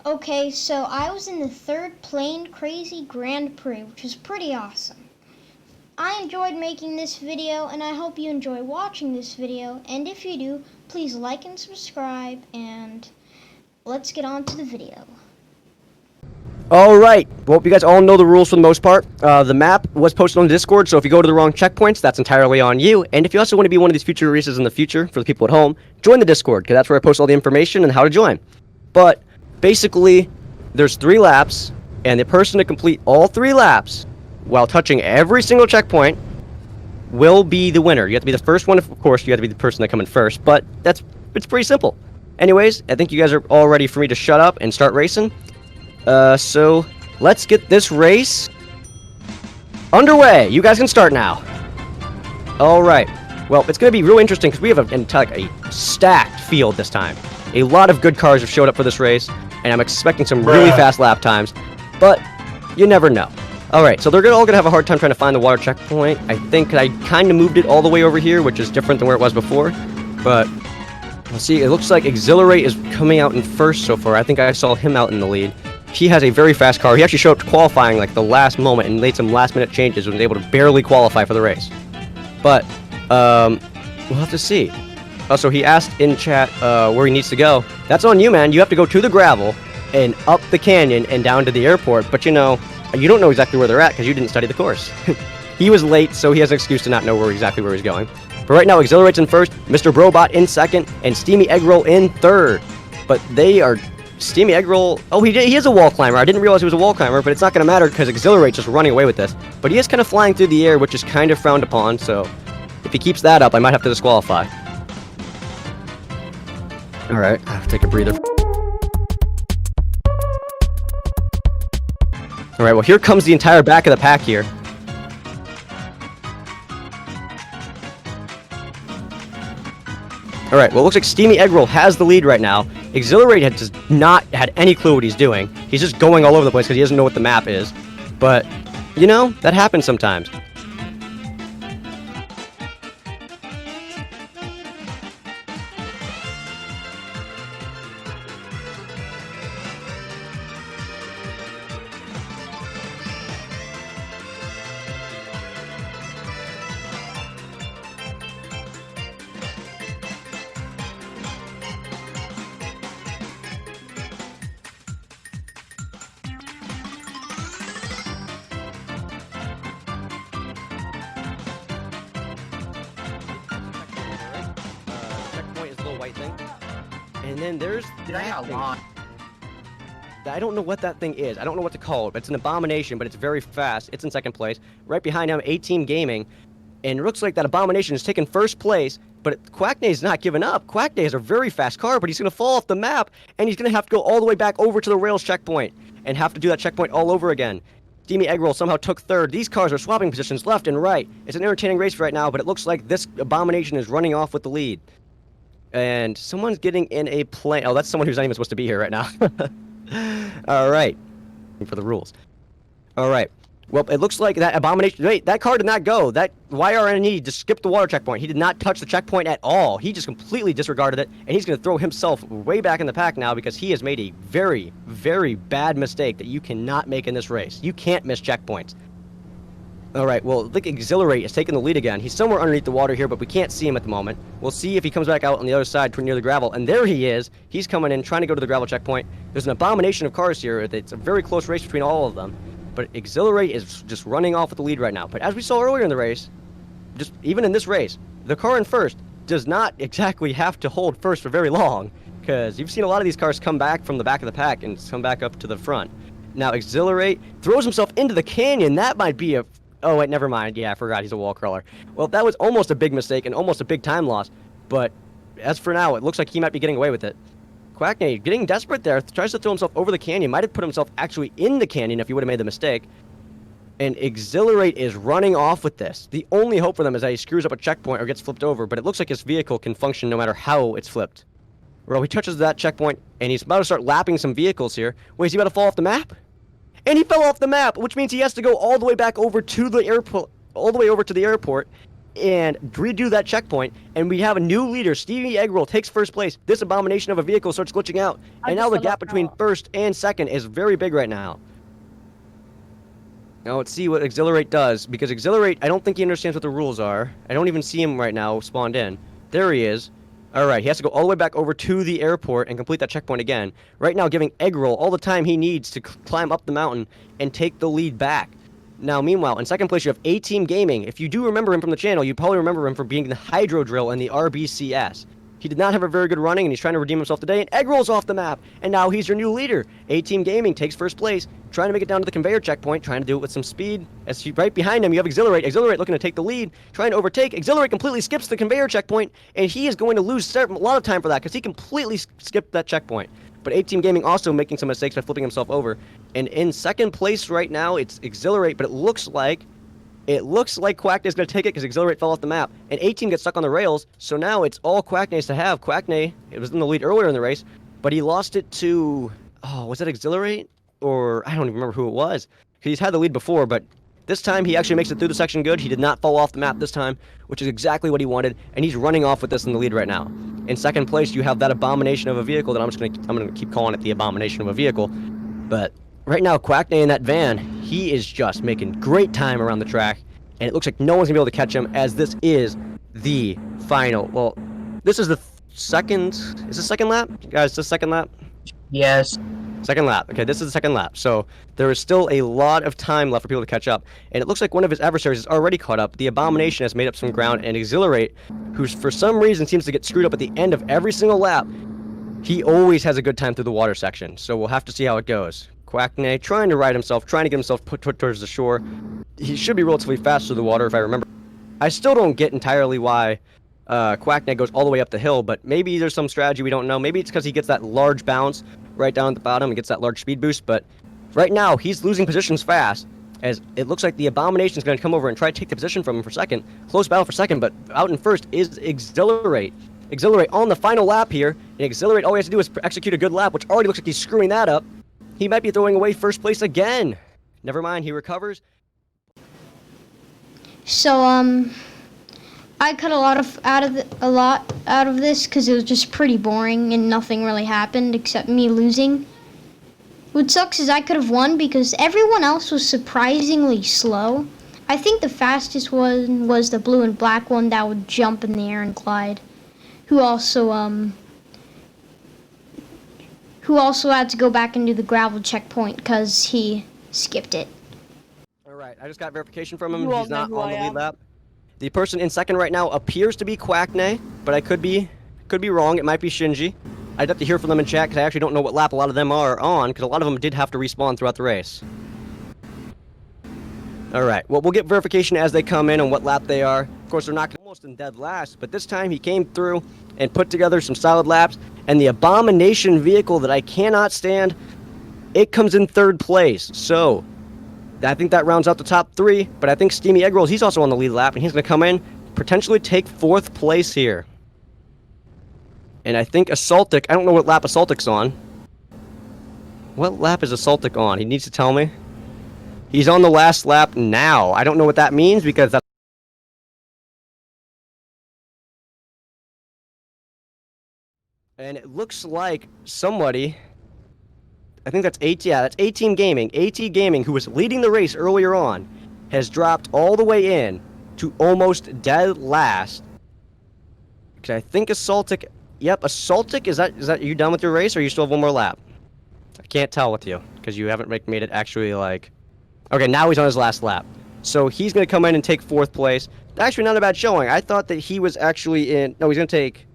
Okay, so I was in the third Plane Crazy Grand Prix, which was pretty awesome. I enjoyed making this video, and I hope you enjoy watching this video. And if you do, please like and subscribe, and let's get on to the video. Alright, well, you guys all know the rules for the most part. The map was posted on Discord, so if you go to the wrong checkpoints, that's entirely on you. And if you also want to be one of these future races in the future, for the people at home, join the Discord, because that's where I post all the information and how to join. But, basically, there's 3 laps, and the person to complete all 3 laps, while touching every single checkpoint, will be the winner. You have to be the first one, of course, you have to be the person that come in first, but it's pretty simple. Anyways, I think you guys are all ready for me to shut up and start racing. So let's get this race underway. You guys can start now. Alright. Well, it's going to be real interesting because we have a stacked field this time. A lot of good cars have showed up for this race, and I'm expecting some really fast lap times, but you never know. Alright, so they're all going to have a hard time trying to find the water checkpoint. I think I kind of moved it all the way over here, which is different than where it was before, but let's see. It looks like Exhilarate is coming out in first so far. I think I saw him out in the lead. He has a very fast car. He actually showed up to qualifying like the last moment and made some last minute changes and was able to barely qualify for the race. But, we'll have to see. Also, he asked in chat where he needs to go. That's on you, man. You have to go to the gravel and up the canyon and down to the airport. But you know, you don't know exactly where they're at because you didn't study the course. He was late, so he has an excuse to not know exactly where he's going. But right now, Exhilarate's in first, Mr. Brobot in second, and Steamy Eggroll in third. But they are... Steamy Eggroll... Oh, he is a wall climber. I didn't realize he was a wall climber, but it's not going to matter because Exhilarate's just running away with this. But he is kind of flying through the air, which is kind of frowned upon, so if he keeps that up, I might have to disqualify. Alright, I'll take a breather. Alright, well, here comes the entire back of the pack here. Alright, well, it looks like Steamy Eggroll has the lead right now. Exhilarate has just not had any clue what he's doing. He's just going all over the place because he doesn't know what the map is. But, you know, that happens sometimes. Checkpoint is the little white thing. And then there's that thing. I don't know what that thing is. I don't know what to call it. It's an abomination, but it's very fast. It's in second place. Right behind him, A-Team Gaming. And it looks like that abomination is taking first place, but Quackney's not giving up. Quackney has a very fast car, but he's going to fall off the map, and he's going to have to go all the way back over to the rails checkpoint and have to do that checkpoint all over again. Steamy Eggroll somehow took third. These cars are swapping positions left and right. It's an entertaining race right now, but it looks like this abomination is running off with the lead. And someone's getting in a plane. Oh, that's someone who's not even supposed to be here right now. Alright. For the rules. Alright. Well, it looks like that abomination... Wait, that car did not go. That YRNE just skipped the water checkpoint. He did not touch the checkpoint at all. He just completely disregarded it, and he's going to throw himself way back in the pack now because he has made a very, very bad mistake that you cannot make in this race. You can't miss checkpoints. Alright, well, look, Exhilarate is taking the lead again. He's somewhere underneath the water here, but we can't see him at the moment. We'll see if he comes back out on the other side near the gravel, and there he is. He's coming in, trying to go to the gravel checkpoint. There's an abomination of cars here. It's a very close race between all of them. But Exhilarate is just running off with the lead right now. But as we saw earlier in the race, just even in this race, the car in first does not exactly have to hold first for very long, because you've seen a lot of these cars come back from the back of the pack and come back up to the front. Now, Exhilarate throws himself into the canyon. That might be a... Oh, wait, never mind. Yeah, I forgot he's a wall crawler. Well, that was almost a big mistake and almost a big time loss. But as for now, it looks like he might be getting away with it. Quackney, getting desperate there, tries to throw himself over the canyon. Might have put himself actually in the canyon if he would have made the mistake. And Exhilarate is running off with this. The only hope for them is that he screws up a checkpoint or gets flipped over, but it looks like his vehicle can function no matter how it's flipped. Well, he touches that checkpoint, and he's about to start lapping some vehicles here. Wait, is he about to fall off the map? And he fell off the map, which means he has to go all the way back over to the airport, all the way over to the airport, and redo that checkpoint, and we have a new leader. Stevie Eggroll takes first place. This abomination of a vehicle starts glitching out, and now the gap between first and second is very big right now. Now let's see what Exhilarate does, because Exhilarate, I don't think he understands what the rules are. I don't even see him right now spawned in. There he is. Alright, he has to go all the way back over to the airport and complete that checkpoint again. Right now giving Eggroll all the time he needs to climb up the mountain and take the lead back. Now, meanwhile, in second place, you have A-Team Gaming. If you do remember him from the channel, you probably remember him for being the Hydro Drill in the RBCS. He did not have a very good running, and he's trying to redeem himself today, and Eggroll's off the map, and now he's your new leader. A-Team Gaming takes first place, trying to make it down to the conveyor checkpoint, trying to do it with some speed. As right behind him, you have Exhilarate. Exhilarate looking to take the lead, trying to overtake. Exhilarate completely skips the conveyor checkpoint, and he is going to lose a lot of time for that, because he completely skipped that checkpoint. But A-Team Gaming also making some mistakes by flipping himself over. And in second place right now, it's Exhilarate, but it looks like Quackney's going to take it because Exhilarate fell off the map. And A-Team gets stuck on the rails, so now it's all Quackney's to have. Quackney, it was in the lead earlier in the race, but he lost it to... Oh, was that Exhilarate? Or I don't even remember who it was. He's had the lead before, but this time he actually makes it through the section good. He did not fall off the map this time, which is exactly what he wanted, and he's running off with this in the lead right now. In second place, you have that abomination of a vehicle that I'm gonna keep calling it the abomination of a vehicle. But right now, Quackney in that van, he is just making great time around the track, and it looks like no one's gonna be able to catch him, as this is the final. Well, this is the second. Is this second lap, guys? Is this second lap? Yes. Second lap. Okay, this is the second lap. So there is still a lot of time left for people to catch up. And it looks like one of his adversaries is already caught up. The Abomination has made up some ground, and Exhilarate, who for some reason seems to get screwed up at the end of every single lap, he always has a good time through the water section. So we'll have to see how it goes. Quackney trying to right himself, trying to get himself put towards the shore. He should be relatively fast through the water, if I remember. I still don't get entirely why Quackney goes all the way up the hill, but maybe there's some strategy we don't know. Maybe it's because he gets that large bounce right down at the bottom and gets that large speed boost, but right now he's losing positions fast, as it looks like the Abomination is going to come over and try to take the position from him for second. Close battle for second, but out in first is Exhilarate. Exhilarate on the final lap here, and Exhilarate, all he has to do is execute a good lap, which already looks like he's screwing that up. He might be throwing away first place again. Never mind, he recovers. So, I cut a lot out of this because it was just pretty boring and nothing really happened except me losing. What sucks is I could have won because everyone else was surprisingly slow. I think the fastest one was the blue and black one that would jump in the air and glide, who also had to go back and do the gravel checkpoint because he skipped it. All right, I just got verification from him. He's not on the lead lap. The person in second right now appears to be Quackney, but I could be wrong. It might be Shinji. I'd have to hear from them in chat because I actually don't know what lap a lot of them are on, because a lot of them did have to respawn throughout the race. All right, well, we'll get verification as they come in on what lap they are. Of course, they're not almost in dead last, but this time he came through and put together some solid laps, and the Abomination vehicle that I cannot stand, it comes in third place. So I think that rounds out the top three, but I think Steamy Eggroll, he's also on the lead lap, and he's going to come in, potentially take fourth place here. And I think Assaultic, I don't know what lap Assaultic's on. What lap is Assaultic on? He needs to tell me. He's on the last lap now. I don't know what that means, because that's... And it looks like somebody... I think that's that's A-Team Gaming. A-Team Gaming, who was leading the race earlier on, has dropped all the way in to almost dead last. Because I think Assaultic... Yep, Assaultic, is that are you done with your race, or you still have one more lap? I can't tell with you, because you haven't made it actually, like... Okay, now he's on his last lap. So he's going to come in and take fourth place. Actually, not a bad showing. I thought that he was actually in... No, he's going to take...